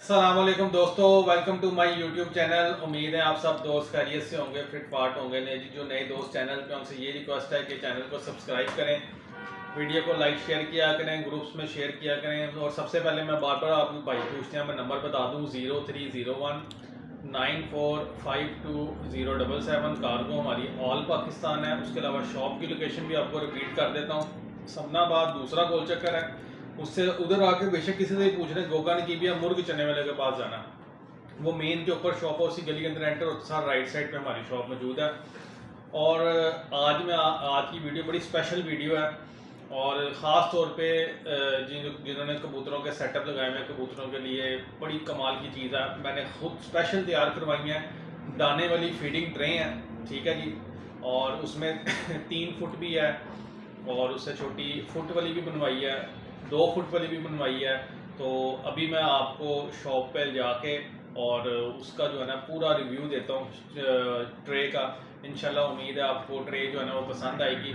अस्सलामुअलैकुम दोस्तों, welcome to my YouTube channel. उम्मीद है आप सब दोस्त खैरियत से होंगे, फिट फाट होंगे। जो नए दोस्त चैनल पे, उनसे ये रिक्वेस्ट है कि चैनल को सब्सक्राइब करें, वीडियो को लाइक शेयर किया करें, ग्रुप्स में शेयर किया करें। और सबसे पहले मैं बार बार आप भाई पूछते हैं, मैं नंबर बता दूँ 030194520777। कार्गो हमारी ऑल पाकिस्तान है। उसके अलावा शॉप की लोकेशन भी आपको रिपीट कर देता हूँ। समनाबाद दूसरा गोल चक्कर है, उससे उधर आके बेशक किसी से पूछ रहे गोगन की भी है, मुर्ग चने वाले के पास जाना, वो मेन के ऊपर शॉप है, उसी गली के अंदर एंटर होता सार राइट साइड पे हमारी शॉप मौजूद है। और आज की वीडियो बड़ी स्पेशल वीडियो है, और ख़ास तौर पे जिन्होंने कबूतरों के सेटअप लगाए हुए हैं, कबूतरों के लिए बड़ी कमाल की चीज़ है। मैंने खुद स्पेशल तैयार करवाई है, दाने वाली फीडिंग ट्रे है, ठीक है जी। और उसमें 3 फुट भी है, और उससे छोटी फुट वाली भी बनवाई है, 2 फुट वाली भी बनवाई है। तो अभी मैं आपको शॉप पे जाके और उसका जो है ना पूरा रिव्यू देता हूँ ट्रे का। इंशाल्लाह उम्मीद है आपको ट्रे जो है ना वो पसंद आएगी,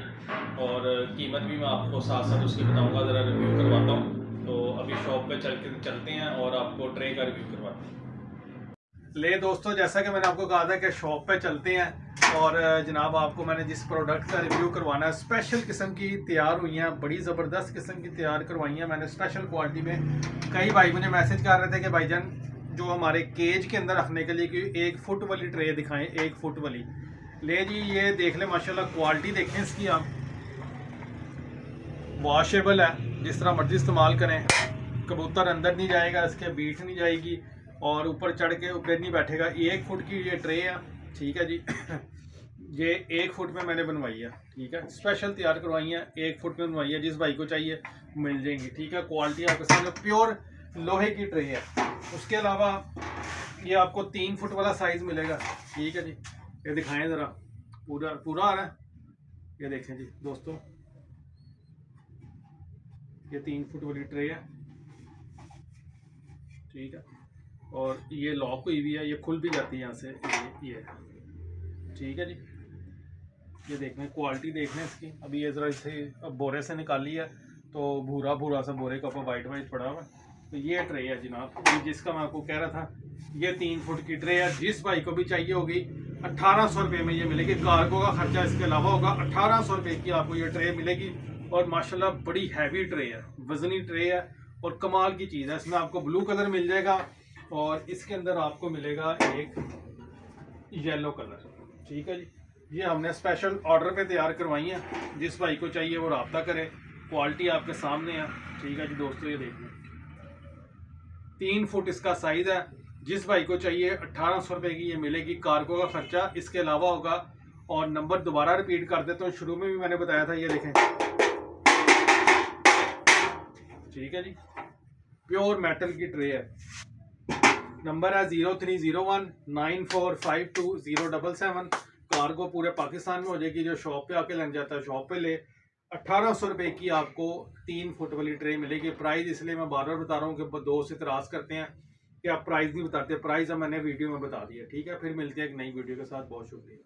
और कीमत भी मैं आपको साथ साथ उसकी बताऊँगा, ज़रा रिव्यू करवाता हूँ। तो अभी शॉप पे चलते हैं और आपको ट्रे का रिव्यू करवाते हैं। ले दोस्तों, जैसा कि मैंने आपको कहा था कि शॉप पे चलते हैं, और जनाब आपको मैंने जिस प्रोडक्ट का रिव्यू करवाना है, स्पेशल किस्म की तैयार हुई हैं, बड़ी ज़बरदस्त किस्म की तैयार करवाई हैं मैंने स्पेशल क्वालिटी में। कई भाई मुझे मैसेज कर रहे थे कि भाईजान जो हमारे केज के अंदर रखने के लिए कि 1 फुट वाली ट्रे दिखाएं, 1 फुट वाली। ले जी, ये देख ले माशाल्लाह, क्वालिटी देखें इसकी आप। वॉशेबल है, जिस तरह मर्जी इस्तेमाल करें, कबूतर अंदर नहीं जाएगा, इसके बीट नहीं जाएगी, और ऊपर चढ़ के ऊपर नहीं बैठेगा। 1 फुट की ये ट्रे है, ठीक है जी। ये 1 फुट में मैंने बनवाई है, ठीक है, स्पेशल तैयार करवाई है, 1 फुट में बनवाई है। जिस भाई को चाहिए मिल जाएंगी, ठीक है। क्वालिटी आपके सामने प्योर लोहे की ट्रे है। उसके अलावा ये आपको 3 फुट वाला साइज मिलेगा, ठीक है जी। ये दिखाएं ज़रा, पूरा पूरा आ रहा है, ये देखें जी दोस्तों, ये 3 फुट वाली ट्रे है, ठीक है। और ये लॉक हुई भी है, ये खुल भी जाती है यहाँ से, ये ठीक है जी। ये देखने क्वालिटी देखने इसकी। अभी ये ज़रा इसे अब बोरे से निकाली है, तो भूरा भूरा सा बोरे का ऊपर वाइट वाइट पड़ा हुआ है। तो ये ट्रे है जनाब, ये जिसका मैं आपको कह रहा था, ये 3 फुट की ट्रे है। जिस भाई को भी चाहिए होगी 1800 रुपये में ये मिलेगी। कार्गो का खर्चा इसके अलावा होगा। 1800 रुपये की आपको ये ट्रे मिलेगी, और माशाल्लाह बड़ी हैवी ट्रे है, वजनी ट्रे है, और कमाल की चीज़ है। इसमें आपको ब्लू कलर मिल जाएगा, और इसके अंदर आपको मिलेगा एक येलो कलर, ठीक है जी। ये हमने स्पेशल ऑर्डर पे तैयार करवाई हैं। जिस भाई को चाहिए वो रब्ता करे, क्वालिटी आपके सामने है, ठीक है जी दोस्तों। ये देखिए 3 फुट इसका साइज है। जिस भाई को चाहिए 1800 रुपये की ये मिलेगी। कार्गो का खर्चा इसके अलावा होगा। और नंबर दोबारा रिपीट कर देता हूँ, शुरू में भी मैंने बताया था, ये देखें, ठीक है जी, प्योर मेटल की ट्रे है। नंबर है 030194520777। कार्गो पूरे पाकिस्तान में हो जाएगी। जो शॉप पे आके लग जाता है शॉप पे ले। 1800 रुपये की आपको 3 फुट वाली ट्रे मिलेगी। प्राइस इसलिए मैं बार बार बता रहा हूँ कि दोस्त इतराज़ करते हैं कि आप प्राइस नहीं बताते। प्राइस अब मैंने वीडियो में बता दिया, ठीक है। फिर मिलते हैं एक नई वीडियो के साथ। बहुत शुक्रिया।